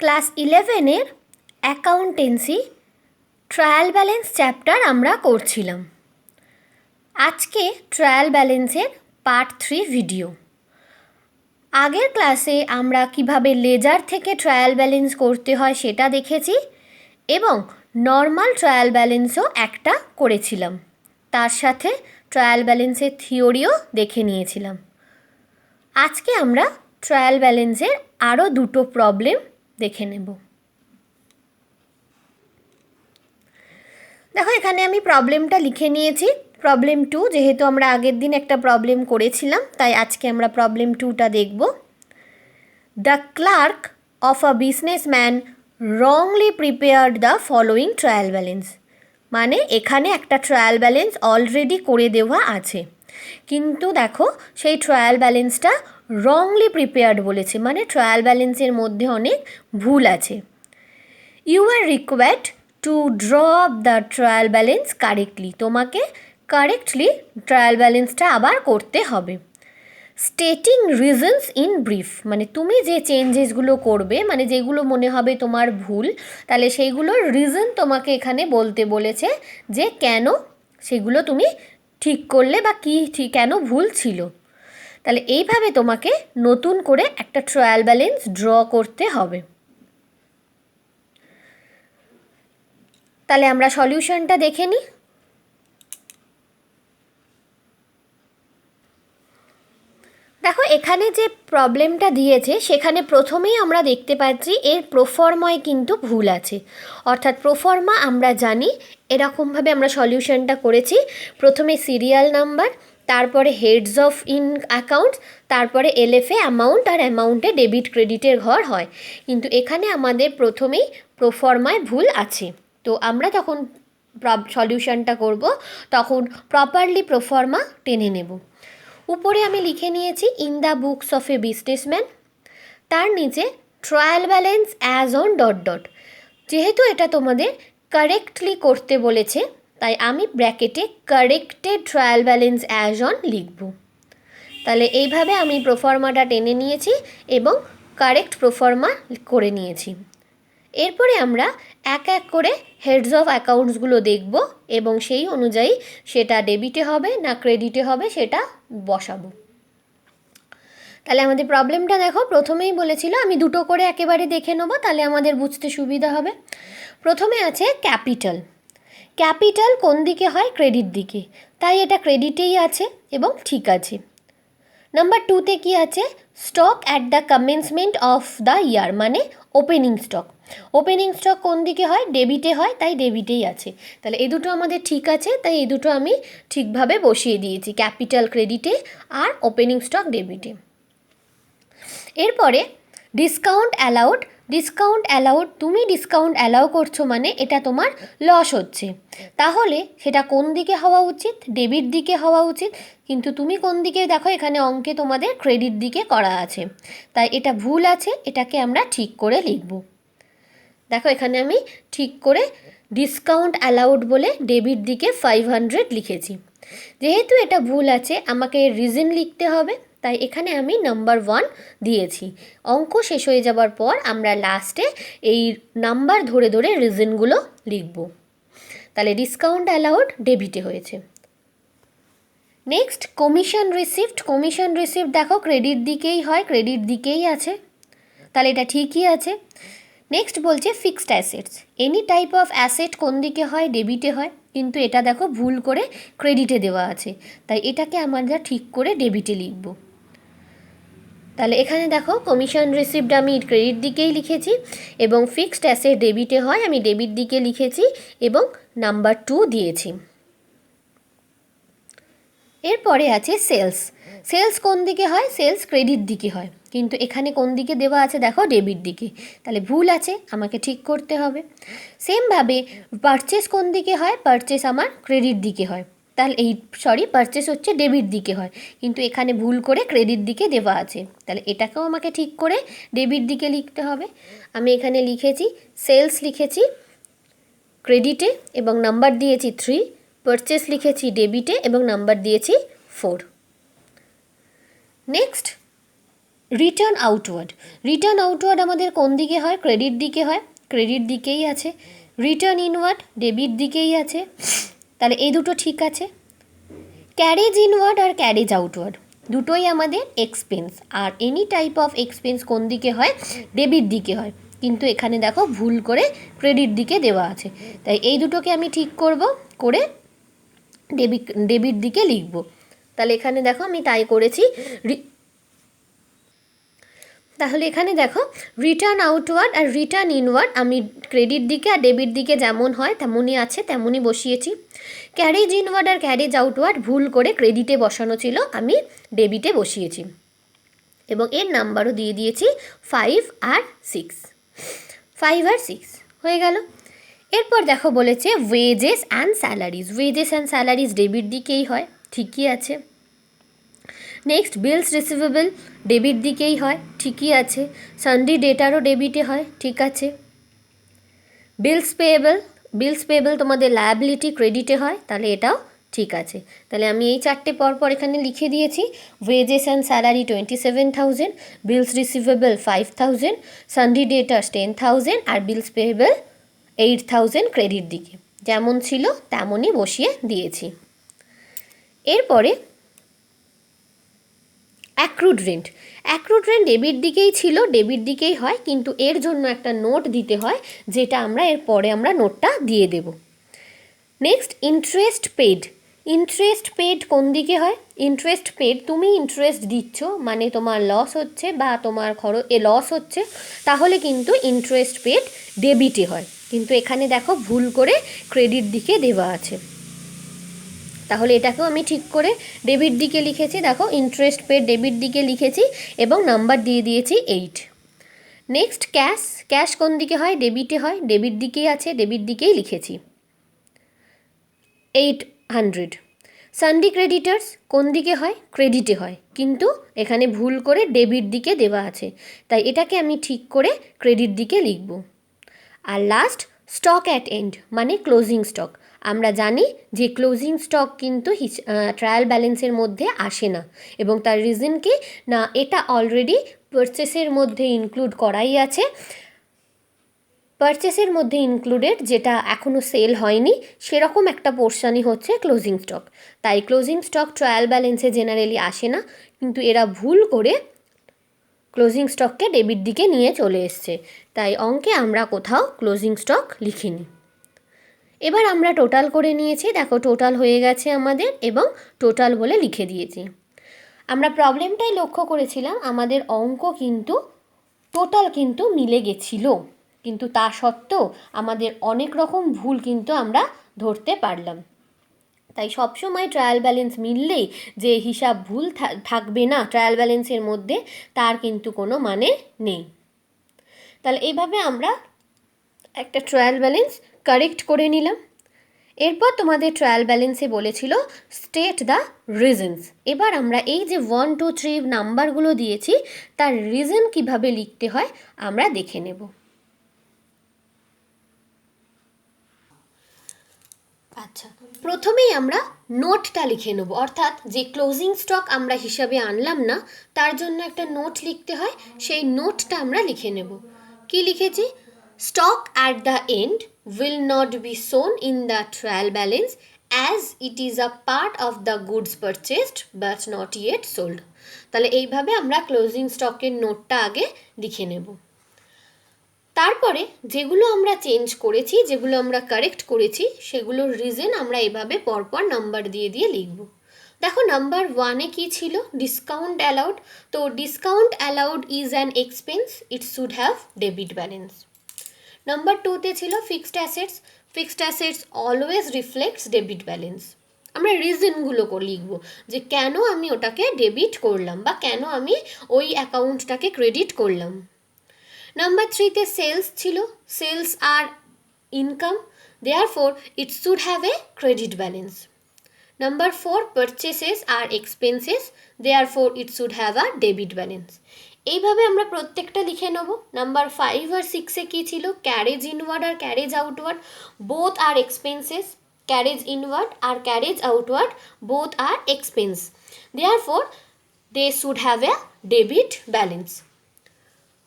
Class 11-এর accountancy trial balance chapter আমরা করছিলাম। আজকে ট্রায়াল ব্যালেন্সের পার্ট 3 ভিডিও। আগের ক্লাসে আমরা কিভাবে লেজার থেকে ট্রায়াল ব্যালেন্স করতে হয় সেটা দেখেছি এবং নর্মাল ট্রায়াল ব্যালেন্সও একটা করেছিলাম। তার সাথে ট্রায়াল ব্যালেন্সের থিওরিও দেখে নিয়েছিলাম। আজকে আমরা ট্রায়াল ব্যালেন্সের আরও দুটো প্রবলেম দেখে নেব। দেখো, এখানে আমি প্রবলেমটা লিখে নিয়েছি। প্রবলেম 2, যেহেতু আমরা আগের দিন একটা প্রবলেম করেছিলাম তাই আজকে আমরা প্রবলেম 2টা দেখব। The clerk of a businessman wrongly prepared the following trial balance. মানে এখানে একটা ট্রায়াল ব্যালেন্স অলরেডি করে দেওয়া আছে, কিন্তু দেখো সেই ট্রায়াল ব্যালেন্সটা রংলি প্রিপেয়ার্ড বলেছে, মানে ট্রায়াল ব্যালেন্সের মধ্যে অনেক ভুল আছে। You are required to draw up the trial balance correctly. তোমাকে কারেক্টলি ট্রায়াল ব্যালেন্সটা আবার করতে হবে। স্টেটিং রিজনস ইন ব্রিফ, মানে তুমি যে চেঞ্জেসগুলো করবে, মানে যেগুলো মনে হবে তোমার ভুল, তাহলে সেইগুলোর রিজন তোমাকে এখানে বলতে বলেছে যে কেন সেগুলো তুমি ঠিক করলে বা কী কেন ভুল ছিল। তাহলে এইভাবে তোমাকে নতুন করে একটা ট্রায়াল ব্যালেন্স ড্র করতে হবে। তাহলে আমরা সলিউশনটা দেখে নিই। দেখো, এখানে যে প্রবলেমটা দিয়েছে সেখানে প্রথমেই আমরা দেখতে পাচ্ছি এর প্রোফর্মায় কিন্তু ভুল আছে। অর্থাৎ প্রোফর্মা আমরা জানি এরকমভাবে আমরা সলিউশনটা করেছি। প্রথমে সিরিয়াল নাম্বার, তারপরে হেডস অফ ইন অ্যাকাউন্টস, তারপরে এলএফএ অ্যামাউন্ট, আর অ্যামাউন্টে ডেবিট ক্রেডিটের ঘর হয়। কিন্তু এখানে আমাদের প্রথমেই প্রোফর্মায় ভুল আছে। তো আমরা যখন সলিউশনটা করব তখন প্রপারলি প্রোফর্মা টেনে নেব। উপরে আমি লিখে নিয়েছি in the books of a businessman, তার নিচে trial balance as on dot dot. যেহেতু এটা তোমাদের কারেক্টলি করতে বলেছে তাই আমি ব্র্যাকেটে corrected trial balance as on লিখব। তাহলে এইভাবে আমি প্রোফর্মাটা টেনে নিয়েছি এবং কারেক্ট প্রোফর্মা করে নিয়েছি। এরপরে আমরা এক এক করে হেডস অফ অ্যাকাউন্টসগুলো দেখব এবং সেই অনুযায়ী সেটা ডেবিটে হবে না ক্রেডিটে হবে সেটা বসাবো। তাহলে আমাদের প্রবলেমটা দেখো, প্রথমেই বলেছিল আমি দুটো করে একেবারে দেখে নেবো, তাহলে আমাদের বুঝতে সুবিধা হবে। প্রথমে আছে ক্যাপিটাল। ক্যাপিটাল কোন দিকে হয়? ক্রেডিট দিকে, তাই এটা ক্রেডিটেই আছে এবং ঠিক আছে। নাম্বার 2তে কি আছে? Stock at the commencement of the year, মানে ওপেনিং স্টক। ওপেনিং স্টক কোন দিকে হয়? ডেবিটে হয়, তাই ডেবিটেই আছে। তাহলে এই দুটো আমাদের ঠিক আছে, তাই এই দুটো আমি ঠিকভাবে বসিয়ে দিয়েছি, ক্যাপিটাল ক্রেডিটে আর ওপেনিং স্টক ডেবিটে। এরপরে ডিসকাউন্ট অ্যালাউড। ডিসকাউন্ট অ্যালাউড, তুমি ডিসকাউন্ট অ্যালাউ করছো মানে এটা তোমার লস হচ্ছে, তাহলে সেটা কোন দিকে হওয়া উচিত? ডেবিট দিকে হওয়া উচিত, কিন্তু তুমি কোন দিকে? দেখো এখানে অঙ্কে তোমাদের ক্রেডিট দিকে করা আছে, তাই এটা ভুল আছে, এটাকে আমরা ঠিক করে লিখব। দেখো এখানে আমি ঠিক করে ডিসকাউন্ট অ্যালাউড বলে ডেবিট দিকে 500 লিখেছি। যেহেতু এটা ভুল আছে আমাকে রিজন লিখতে হবে, তাই এখানে আমি নাম্বার 1 দিয়েছি। অঙ্ক শেষ হয়ে যাবার পর আমরা লাস্টে এই নাম্বার ধরে ধরে রিজনগুলো লিখব। তাহলে ডিসকাউন্ট অ্যালাউড ডেবিটে হয়েছে। Next commission received. Commission received দেখো ক্রেডিট দিকেই হয়, ক্রেডিট দিকেই আছে, তাহলে এটা ঠিকই আছে। নেক্সট বলছে fixed assets. Any type of asset কোন দিকে হয়? ডেবিটে হয়, কিন্তু এটা দেখো ভুল করে ক্রেডিটে দেওয়া আছে, তাই এটাকে আমরা ঠিক করে ডেবিটে লিখব। তাহলে এখানে দেখো কমিশন রিসিভড আমি ক্রেডিট দিকেই লিখেছি এবং ফিক্সড অ্যাসেট ডেবিটে হয়, আমি ডেবিট দিকে লিখেছি এবং নাম্বার 2 দিয়েছি। এরপরে আছে সেলস। সেলস কোন দিকে হয়? সেলস ক্রেডিট দিকে হয়, কিন্তু এখানে কোন দিকে দেওয়া আছে? দেখো ডেবিট দিকে, তাহলে ভুল আছে, আমাকে ঠিক করতে হবে। সেমভাবে পারচেস কোন দিকে হয়? পারচেস আমার ক্রেডিট দিকে হয়, তাহলে পারচেস হচ্ছে ডেবিট দিকে হয়, কিন্তু এখানে ভুল করে ক্রেডিট দিকে দেওয়া আছে, তাহলে এটাকেও আমাকে ঠিক করে ডেবিট দিকে লিখতে হবে। আমি এখানে লিখেছি সেলস লিখেছি ক্রেডিটে এবং নাম্বার দিয়েছি 3, পারচেস লিখেছি ডেবিটে এবং নাম্বার দিয়েছি 4। Next return outward, return outward আমাদের কোন দিকে হয়? ক্রেডিট দিকে হয়, ক্রেডিট দিকেই আছে। রিটার্ন ইনওয়ার্ড ডেবিট দিকেই আছে, তাহলে এই দুটো ঠিক আছে। ক্যারেজ ইনওয়ার্ড আর ক্যারেজ আউটওয়ার্ড দুটোই আমাদের এক্সপেন্স, আর এনি টাইপ অফ এক্সপেন্স কোন দিকে হয়? ডেবিট দিকে হয়, কিন্তু এখানে দেখো ভুল করে ক্রেডিট দিকে দেওয়া আছে, তাই এই দুটোকে আমি ঠিক করব, করে ডেবিট দিকে লিখব। তাহলে এখানে দেখো আমি তাই করেছি। তাহলে এখানে দেখো রিটার্ন আউটওয়ার্ড আর রিটার্ন ইনওয়ার্ড আমি ক্রেডিট দিকে আর ডেবিট দিকে যেমন হয় তেমনই আছে, তেমনই বসিয়েছি। ক্যারেজ ইনওয়ার্ড আর ক্যারেজ আউটওয়ার্ড ভুল করে ক্রেডিটে বসানো ছিল, আমি ডেবিটে বসিয়েছি, এবং এর নাম্বারও দিয়ে দিয়েছি 5 আর 6, 5 আর 6 হয়ে গেল। এরপর দেখো বলেছে wages and salaries, wages and salaries debit দিকেই হয়, ঠিকই আছে। নেক্সট বিলস রিসিভেবল ডেবিট দিকেই হয়, ঠিকই আছে। সানডে ডেটারও ডেবিটে হয়, ঠিক আছে। বিলস পেয়েবল তোমাদের লায়াবিলিটি ক্রেডিটে হয়, তাহলে এটাও ঠিক আছে। তাহলে আমি এই চারটে পরপর এখানে লিখে দিয়েছি। Wages and salary 27,000, bills receivable 5,000, sundry debtors 10,000 আর বিলস পেয়েবল 8,000 ক্রেডিট দিকে, যেমন ছিল তেমনই বসিয়ে দিয়েছি। এরপরে accrued rent, accrued rent debit দিকেই ছিল, ডেবিট দিকেই হয়, কিন্তু এর জন্য একটা নোট দিতে হয়, যেটা আমরা এরপরে আমরা নোটটা দিয়ে দেব। Next interest paid, interest paid কোন দিকে হয়? ইন্টারেস্ট পেড তুমি ইন্টারেস্ট দিচ্ছ মানে তোমার লস হচ্ছে বা তোমার লস হচ্ছে, তাহলে কিন্তু ইন্টারেস্ট পেড ডেবিটে হয়, কিন্তু এখানে দেখো ভুল করে ক্রেডিট দিকে দেওয়া আছে, তাহলে এটাকেও আমি ঠিক করে ডেবিট দিকে লিখেছি। দেখো ইন্টারেস্ট পেড ডেবিট দিকে লিখেছি এবং নাম্বার দিয়ে দিয়েছি 8। নেক্সট ক্যাশ, ক্যাশ কোন দিকে হয়? ডেবিটে হয়, ডেবিট দিকেই আছে, ডেবিট দিকেই লিখেছি 800। সানডে ক্রেডিটার্স কোন দিকে হয়? ক্রেডিটে হয়, কিন্তু এখানে ভুল করে ডেবিট দিকে দেওয়া আছে, তাই এটাকে আমি ঠিক করে ক্রেডিট দিকে লিখব। আর লাস্ট স্টক অ্যাট এন্ড মানে ক্লোজিং স্টক, আমরা জানি যে ক্লোজিং স্টক কিন্তু ট্রায়াল ব্যালেন্সের মধ্যে আসে না, এবং তার রিজন কি না, এটা অলরেডি পারচেসের মধ্যে ইনক্লুড করাই আছে, পারচেসের মধ্যে ইনক্লুডেড যেটা এখনও সেল হয়নি সেরকম একটা পোর্শনই হচ্ছে ক্লোজিং স্টক, তাই ক্লোজিং স্টক ট্রায়াল ব্যালেন্সে জেনারেলি আসে না, কিন্তু এরা ভুল করে ক্লোজিং স্টককে ডেবিট দিকে নিয়ে চলে এসছে, তাই অঙ্কে আমরা কোথাও ক্লোজিং স্টক লিখিনি। এবার আমরা টোটাল করে নিয়েছি, দেখো টোটাল হয়ে গেছে আমাদের, এবং টোটাল বলে লিখে দিয়েছি। আমরা প্রবলেমটাই লক্ষ্য করেছিলাম, আমাদের অঙ্ক কিন্তু টোটাল কিন্তু মিলে গেছিল, কিন্তু তা সত্ত্বেও আমাদের অনেক রকম ভুল কিন্তু আমরা ধরতে পারলাম। তাই সবসময় ট্রায়াল ব্যালেন্স মিললেই যে হিসাব ভুল থাকবে না ট্রায়াল ব্যালেন্সের মধ্যে, তার কিন্তু কোনো মানে নেই। তাহলে এইভাবে আমরা একটা ট্রায়াল ব্যালেন্স কারেক্ট করে নিলাম। এরপর তোমাদের ট্রায়াল ব্যালেন্সে বলেছিল স্টেট দ্য রিজনস। এবার আমরা এই যে 1, 2, 3 নাম্বারগুলো দিয়েছি তার রিজন কিভাবে লিখতে হয় আমরা দেখে নেব। আচ্ছা, প্রথমেই আমরা নোটটা লিখে নেব, অর্থাৎ যে ক্লোজিং স্টক আমরা হিসাবে আনলাম না তার জন্য একটা নোট লিখতে হয়, সেই নোটটা আমরা লিখে নেব। কি লিখেছি? Stock at the end will not be shown in the trial balance as it is a part of the goods purchased but not yet sold। তাহলে এইভাবে আমরা ক্লোজিং স্টকের নোটটা আগে লিখে নেব। তারপরে যেগুলো আমরা চেঞ্জ করেছি, যেগুলো আমরা কারেক্ট করেছি, সেগুলোর রিজন আমরা এভাবে পরপর নাম্বার দিয়ে দিয়ে লিখব। দেখো নাম্বার 1-এ কী ছিল? Discount allowed. তো discount allowed is an expense, it should have debit balance. Number 2-তে ছিল fixed assets, fixed assets always reflects debit balance. আমরা রিজনগুলো লিখব যে কেন আমি ওটাকে ডেবিট করলাম বা কেন আমি ওই অ্যাকাউন্টটাকে ক্রেডিট করলাম। নাম্বার 3-তে সেলস ছিল, sales are income, therefore it should have a credit balance. Number 4 purchases are expenses, therefore it should have a debit balance. এইভাবে আমরা প্রত্যেকটা লিখে নেব। নাম্বার 5 আর 6-এ কী ছিল? ক্যারেজ ইনওয়ার্ড আর carriage outward both are expenses, carriage inward আর carriage outward both are expense, therefore they should have a debit balance.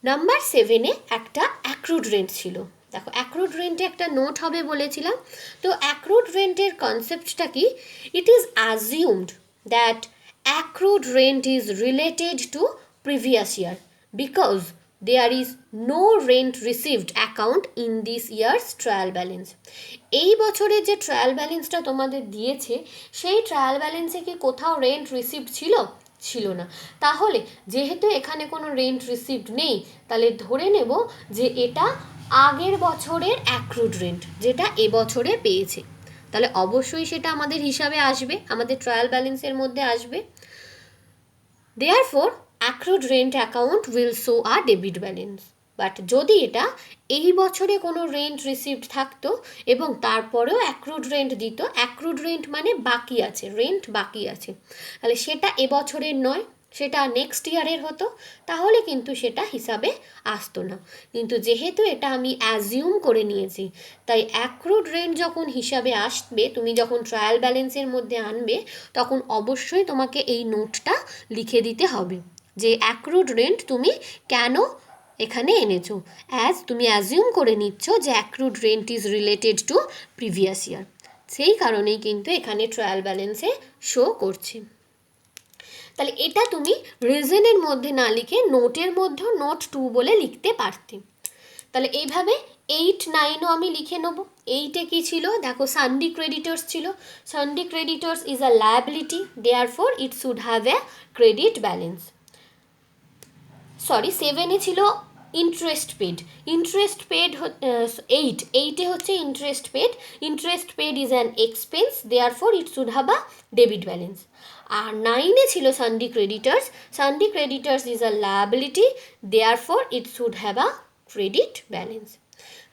Number 7-এ একটা অ্যাক্রুড রেন্ট ছিল। দেখো অ্যাক্রুড রেন্টে একটা নোট হবে বলেছিলাম। তো অ্যাক্রুড রেন্টের কনসেপ্টটা কি? It is assumed that accrued rent is related to previous year because there is no rent received account in this year's trial balance. এই বছরের যে ট্রায়াল ব্যালেন্সটা তোমাদের দিয়েছে সেই ট্রায়াল ব্যালেন্সে কি কোথাও রেন্ট রিসিভড ছিল না। তাহলে যেহেতু এখানে কোনো রেন্ট রিসিভড নেই, তাহলে ধরে নেব যে এটা আগের বছরের অ্যাক্রুড রেন্ট যেটা এবছরে পেয়েছে, তাহলে অবশ্যই সেটা আমাদের হিসাবে আসবে, আমাদের ট্রায়াল ব্যালেন্সের মধ্যে আসবে। Therefore accrued rent account will show a debit balance. But যদি এটা এই বছরে কোনো রেন্ট রিসিভড থাকতো এবং তারপরেও অ্যাক্রুড রেন্ট দিত, অ্যাক্রুড রেন্ট মানে বাকি আছে, রেন্ট বাকি আছে, তাহলে সেটা এবছরের নয়, সেটা নেক্সট ইয়ারের হতো, তাহলে কিন্তু সেটা হিসাবে আসতো না। কিন্তু যেহেতু এটা আমি অ্যাজিউম করে নিয়েছি, তাই অ্যাক্রুড রেন্ট যখন হিসাবে আসবে, তুমি যখন ট্রায়াল ব্যালেন্সের মধ্যে আনবে, তখন অবশ্যই তোমাকে এই নোটটা লিখে দিতে হবে যে অ্যাক্রুড রেন্ট তুমি কেন এখানে এনেছো, তুমি অ্যাজিউম করে নিচ্ছ যে accrued rent is related to previous ইয়ার, সেই কারণেই কিন্তু এখানে ট্রায়াল ব্যালেন্সে শো করছে। তাহলে এটা তুমি রিজনের মধ্যে না লিখে নোটের মধ্যেও নোট 2 বলে লিখতে পারতে। তাহলে এইভাবে 8-9ও আমি লিখে নেব। 8-এ কী ছিল? দেখো সানডে ক্রেডিটর্স ছিল। Sundry creditors is a liability, therefore it should have a credit balance. 7-এ ছিল ইন্টারেস্ট পেড। ইন্টারেস্ট পেড 8-এ হচ্ছে interest paid is an expense, therefore it should have a debit balance. আর 9-এ ছিল sundry creditors is a liability, therefore it should have a credit balance.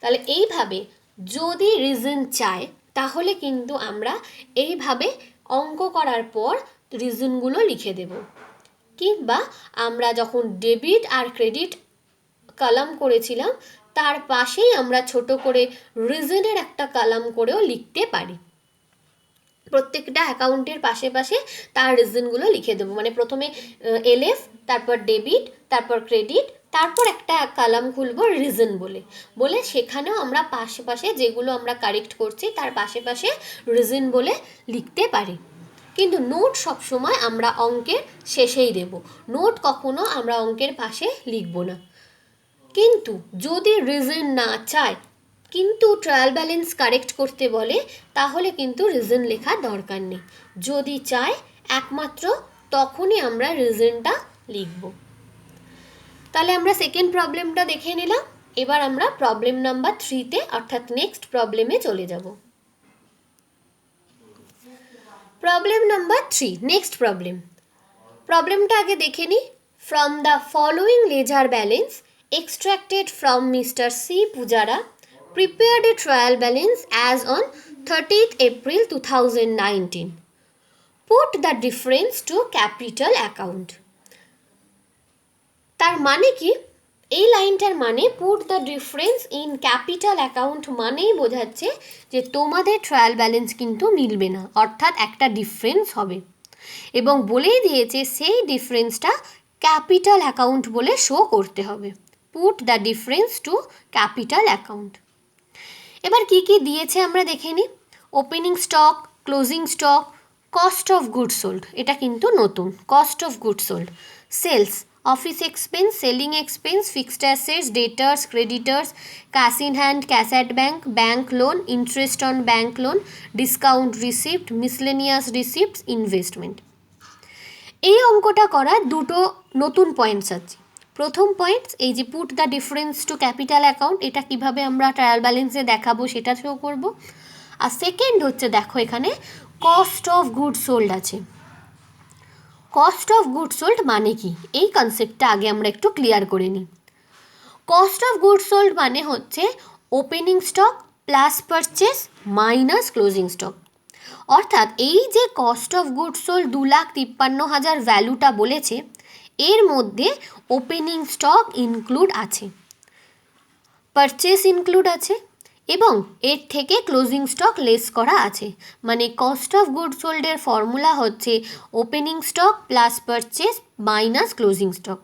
তাহলে এইভাবে যদি রিজন চায় তাহলে কিন্তু আমরা এইভাবে অঙ্ক করার পর রিজনগুলো লিখে দেব, কিংবা আমরা যখন ডেবিট আর ক্রেডিট কলাম করেছিলাম তার পাশেই আমরা ছোট করে রিজনের একটা কলাম করেও লিখতে পারি। প্রত্যেকটা অ্যাকাউন্টের পাশে পাশে তার রিজনগুলো লিখে দেবো, মানে প্রথমে এলএফ, তারপর ডেবিট, তারপর ক্রেডিট, তারপর একটা কলাম খুলবো রিজন বলে সেখানেও আমরা পাশে পাশে যেগুলো আমরা কারেক্ট করছি তার পাশে পাশে রিজন বলে লিখতে পারি। কিন্তু নোট সবসময় আমরা অঙ্কের শেষেই দেব, নোট কখনো আমরা অঙ্কের পাশে লিখব না। কিন্তু যদি রিজন না চায় কিন্তু ট্রায়াল ব্যালেন্স কারেক্ট করতে বলে, তাহলে কিন্তু রিজন লেখার দরকার নেই। যদি চায় একমাত্র তখনই আমরা রিজনটা লিখব। তাহলে আমরা সেকেন্ড প্রবলেমটা দেখে নিলাম। এবার আমরা প্রবলেম নাম্বার 3-তে অর্থাৎ নেক্সট প্রবলেমে চলে যাব। প্রবলেম নাম্বার 3, নেক্সট প্রবলেমটা আগে দেখে নিই। From the following ledger balance extracted from Mr. C. Pujara prepared a trial balance as on 30th April 2019. Put the difference to capital account. তার মানে কি? এই লাইনটার মানে put the difference in capital account মানেই বোঝাচ্ছে যে তোমাদের ট্রায়াল ব্যালেন্স কিন্তু মিলবে না, অর্থাৎ একটা ডিফারেন্স হবে, এবং বলেই দিয়েছে সেই ডিফারেন্সটা ক্যাপিটাল অ্যাকাউন্ট বলে শো করতে হবে। Put the difference to capital account. এবার কি কি দিয়েছে আমরা দেখে নিই। Opening stock, closing stock, cost of good sold, এটা কিন্তু নতুন, cost of good sold, sales, office expense, selling expense, fixed assets, debtors, creditors, cash in hand, cash at bank, bank loan, interest on bank loan, discount receipt, miscellaneous receipts, investment. এই অঙ্কটা করার দুটো নতুন points আছে। প্রথম points এই যে put the difference to capital account, এটা কিভাবে আমরা ট্রায়াল ব্যালেন্সে দেখাবো সেটা শো করব। আর সেকেন্ড হচ্ছে দেখো এখানে কস্ট অফ গুড সোল্ড আছে। কস্ট অফ গুড সোল্ড মানে কি, এই কনসেপ্টটা আগে আমরা একটু ক্লিয়ার করে নিই। কস্ট অফ গুড সোল্ড মানে হচ্ছে opening stock plus purchase minus closing stock. অর্থাৎ এই যে কস্ট অফ গুড সোল্ড 2,53,000 ভ্যালুটা বলেছে, এর মধ্যে ওপেনিং স্টক ইনক্লুড আছে, পারচেস ইনক্লুড আছে, এবং এর থেকে ক্লোজিং স্টক লেস করা আছে, মানে কস্ট অফ গুড সোল্ডের ফর্মুলা হচ্ছে opening stock plus purchase minus closing stock.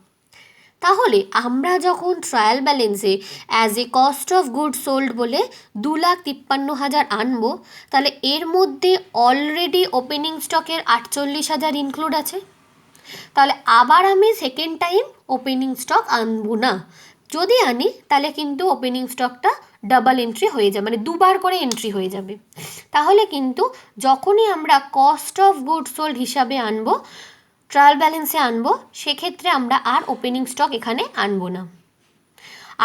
তাহলে আমরা যখন ট্রায়াল ব্যালেন্সে as a cost of good sold বলে 2,53,000 আনবো, তাহলে এর মধ্যে অলরেডি ওপেনিং স্টকের 48,000 ইনক্লুড আছে। তাহলে আবার আমি সেকেন্ড টাইম ওপেনিং স্টক আনবো না। যদি আনি তাহলে কিন্তু ওপেনিং স্টকটা ডাবল এন্ট্রি হয়ে যাবে, মানে দুবার করে এন্ট্রি হয়ে যাবে। তাহলে কিন্তু যখনই আমরা কস্ট অফ গুড সোল্ড হিসাবে আনবো, ট্রায়াল ব্যালেন্সে আনবো, সেক্ষেত্রে আমরা আর ওপেনিং স্টক এখানে আনবো না।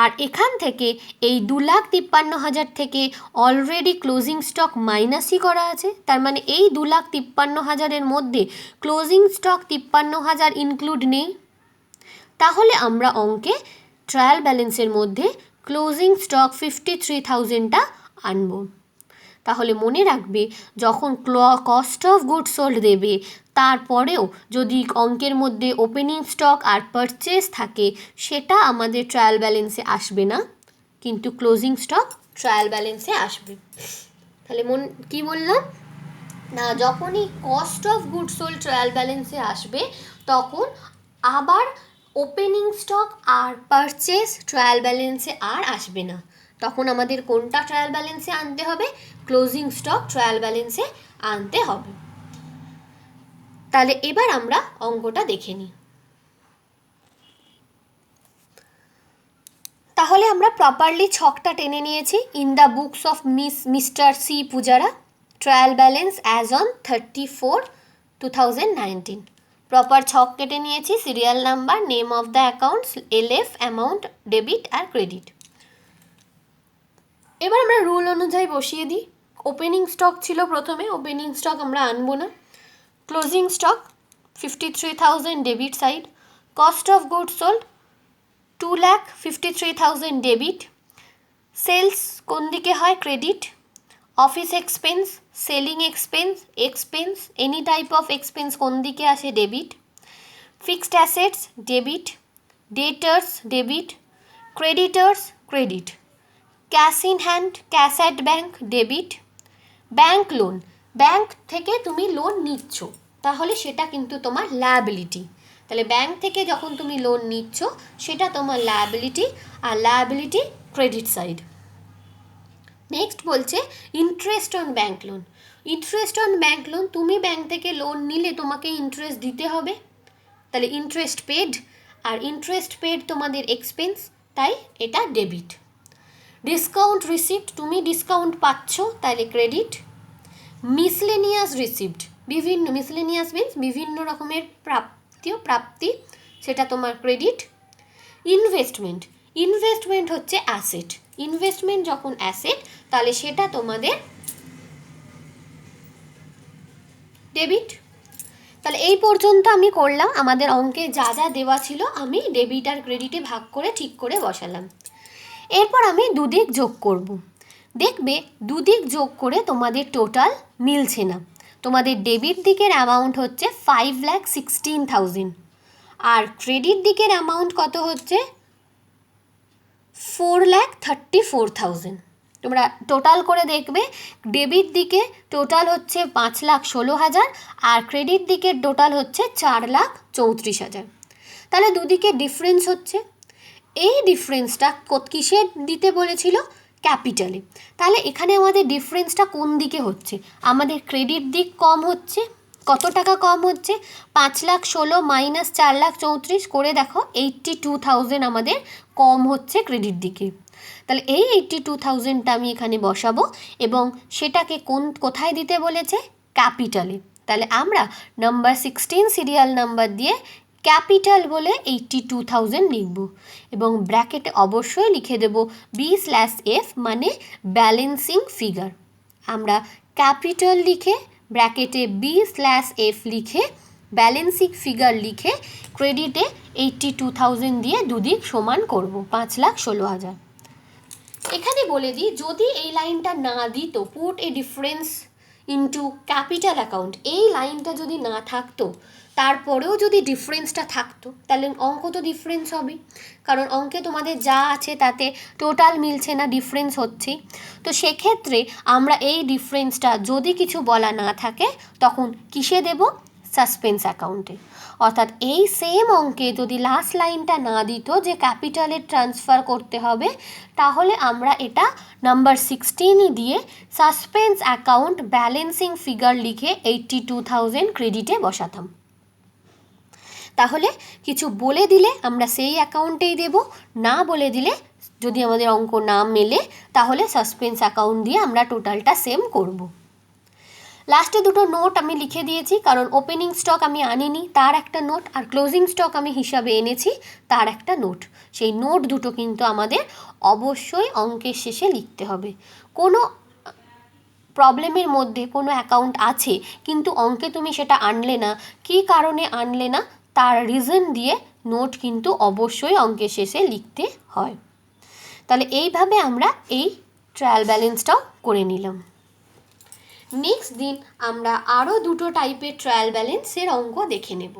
আর এখান থেকে এই 2,53,000 থেকে অলরেডি ক্লোজিং স্টক মাইনাসই করা আছে, তার মানে এই 2,53,000-এর মধ্যে ক্লোজিং স্টক 53,000 ইনক্লুড নেই। তাহলে আমরা অঙ্কে ট্রায়াল ব্যালেন্সের মধ্যে ক্লোজিং স্টক 53,000টা আনব। তাহলে মনে রাখবে, যখন কস্ট অফ গুড সোল্ড দেবে তারপরেও যদি অঙ্কের মধ্যে ওপেনিং স্টক আর পারচেস থাকে, সেটা আমাদের ট্রায়াল ব্যালেন্সে আসবে না, কিন্তু ক্লোজিং স্টক ট্রায়াল ব্যালেন্সে আসবে। তাহলে কি বললাম না, যখনই cost of good sold trial ব্যালেন্সে আসবে তখন আবার ওপেনিং স্টক আর পারচেস ট্রায়াল ব্যালেন্সে আর আসবে না। তখন আমাদের কোনটা ট্রায়াল ব্যালেন্সে আনতে হবে? ক্লোজিং স্টক ট্রায়াল ব্যালেন্সে আনতে হবে। তাহলে এবার আমরা অঙ্কটা দেখে নিই। তাহলে আমরা প্রপারলি ছকটা টেনে নিয়েছি। In the books of mister C Pujara, trial balance as on 34/4/2019। Proper ছক কেটে নিয়েছি, serial number, name of the accounts, LF, amount, debit আর ক্রেডিট। এবার আমরা রুল অনুযায়ী বসিয়ে দিই। ওপেনিং স্টক ছিল প্রথমে, ওপেনিং স্টক আমরা আনবো না। Closing stock 53,000 debit side, cost of good sold 2,53,000 debit, sales কোন দিকে হয়? Credit, office expense, selling expense any type of expense কোন দিকে আসে? Debit, fixed assets debit, debtors debit, creditors credit, cash in hand, cash at bank debit, bank loan, bank থেকে তুমি loan নিচ্ছ তাহলে সেটা কিন্তু তোমার লায়াবিলিটি। তাহলে ব্যাঙ্ক থেকে যখন তুমি লোন নিচ্ছ সেটা তোমার লায়াবিলিটি, আর লায়াবিলিটি ক্রেডিট সাইড। নেক্সট বলছে interest on bank loan. Interest on bank loan, তুমি ব্যাঙ্ক থেকে লোন নিলে তোমাকে ইন্টারেস্ট দিতে হবে, তাহলে ইন্টারেস্ট পেড, আর ইন্টারেস্ট পেড তোমাদের এক্সপেন্স, তাই এটা ডেবিট। ডিসকাউন্ট রিসিপ্ট, তুমি ডিসকাউন্ট পাচ্ছ তাহলে credit. Miscellaneous receipt, miscellaneous means বিভিন্ন রকমের প্রাপ্তি, সেটা তোমার ক্রেডিট। ইনভেস্টমেন্ট হচ্ছে অ্যাসেট, ইনভেস্টমেন্ট যখন অ্যাসেট তাহলে সেটা তোমাদের ডেবিট। তাহলে এই পর্যন্ত আমি করলাম, আমাদের অঙ্কে যা যা দেওয়া ছিল আমি ডেবিট আর ক্রেডিটে ভাগ করে ঠিক করে বসালাম। এরপর আমি দুদিক যোগ করব। দেখবে দুদিক যোগ করে তোমাদের টোটাল মিলছে না। তোমাদের ডেবিট দিকের অ্যামাউন্ট হচ্ছে 5,16,000 আর ক্রেডিট দিকের অ্যামাউন্ট কত হচ্ছে? 4,34,000। তোমরা টোটাল করে দেখবে, ডেবিট দিকে টোটাল হচ্ছে 5,16,000 আর ক্রেডিট দিকের টোটাল হচ্ছে 4,34,000। তাহলে দুদিকে ডিফারেন্স হচ্ছে। এই ডিফারেন্সটা কিসের দিতে বলেছিল? ক্যাপিটালে। তাহলে এখানে আমাদের ডিফারেন্সটা কোন দিকে হচ্ছে? আমাদের ক্রেডিট দিক কম হচ্ছে। কত টাকা কম হচ্ছে? 5,16,000 মাইনাস 4,34,000 করে দেখো, 82,000 আমাদের কম হচ্ছে ক্রেডিট দিকে। তাহলে এই 82,000টা আমি এখানে বসাবো এবং সেটাকে কোথায় দিতে বলেছে? ক্যাপিটালে। তাহলে আমরা নাম্বার 16 সিরিয়াল নাম্বার দিয়ে ক্যাপিটাল বলে 82,000 লিখব এবং ব্র্যাকেটে অবশ্যই লিখে দেব B/F, মানে ব্যালেন্সিং ফিগার। আমরা ক্যাপিটাল লিখে ব্র্যাকেটে B/F লিখে ব্যালেন্সিং ফিগার লিখে ক্রেডিটে 82,000 দিয়ে দুদিক সমান করব 5,16,000। এখানে বলে দিই, যদি এই লাইনটা না দিত, put a difference into capital account, এই লাইনটা যদি না থাকতো তারপরেও যদি ডিফারেন্সটা থাকতো তাহলে অঙ্ক তো ডিফারেন্স হবে, কারণ অঙ্কে তোমাদের যা আছে তাতে টোটাল মিলছে না, ডিফারেন্স হচ্ছেই। তো সেক্ষেত্রে আমরা এই ডিফারেন্সটা যদি কিছু বলা না থাকে তখন কিসে দেব? সাসপেন্স অ্যাকাউন্টে। অর্থাৎ এই সেম অঙ্কে যদি লাস্ট লাইনটা না দিত যে ক্যাপিটালের ট্রান্সফার করতে হবে, তাহলে আমরা এটা নাম্বার 16ই দিয়ে সাসপেন্স অ্যাকাউন্ট ব্যালেন্সিং ফিগার লিখে 82,000 ক্রেডিটে বসাতাম। তাহলে কিছু বলে দিলে আমরা সেই অ্যাকাউন্টেই দেব, না বলে দিলে যদি আমাদের অঙ্ক না মেলে তাহলে সাসপেন্স অ্যাকাউন্ট দিয়ে আমরা টোটালটা সেম করব। লাস্টে দুটো নোট আমি লিখে দিয়েছি, কারণ ওপেনিং স্টক আমি আনিনি তার একটা নোট, আর ক্লোজিং স্টক আমি হিসাবে এনেছি তার একটা নোট। সেই নোট দুটো কিন্তু আমাদের অবশ্যই অঙ্কের শেষে লিখতে হবে। কোনো প্রবলেমের মধ্যে কোনো অ্যাকাউন্ট আছে কিন্তু অঙ্কে তুমি সেটা আনলে না, কী কারণে আনলে না তার রিজন দিয়ে নোট কিন্তু অবশ্যই অঙ্কের শেষে লিখতে হয়। তাহলে এইভাবে আমরা এই ট্রায়াল ব্যালেন্সটাও করে নিলাম। নেক্সট দিন আমরা আরও দুটো টাইপের ট্রায়াল ব্যালেন্সের অঙ্ক দেখে নেব।